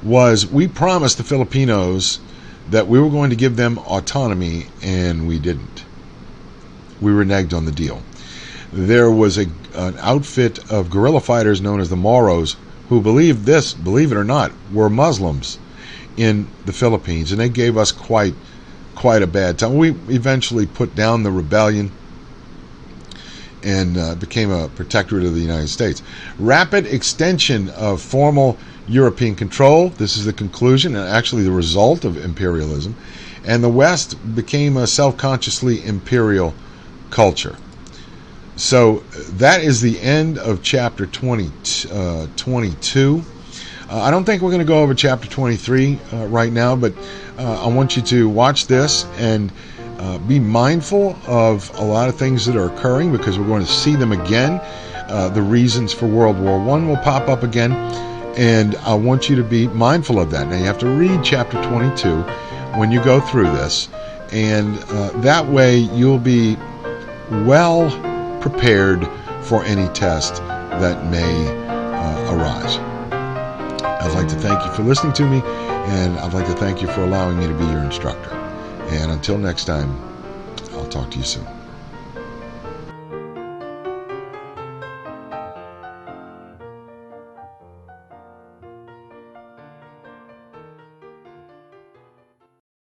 was we promised the Filipinos that we were going to give them autonomy, and we didn't. We reneged on the deal. There was an outfit of guerrilla fighters known as the Moros who believe it or not, were Muslims in the Philippines, and they gave us quite a bad time. We eventually put down the rebellion and became a protectorate of the United States. Rapid extension of formal European control. This is the conclusion and actually the result of imperialism. And the West became a self-consciously imperial culture. So that is the end of chapter 22. I don't think we're going to go over chapter 23 right now, but I want you to watch this and be mindful of a lot of things that are occurring, because we're going to see them again. The reasons for World War I will pop up again, and I want you to be mindful of that. Now, you have to read chapter 22 when you go through this, and that way you'll be well prepared for any test that may arise. I'd like to thank you for listening to me, and I'd like to thank you for allowing me to be your instructor. And until next time, I'll talk to you soon.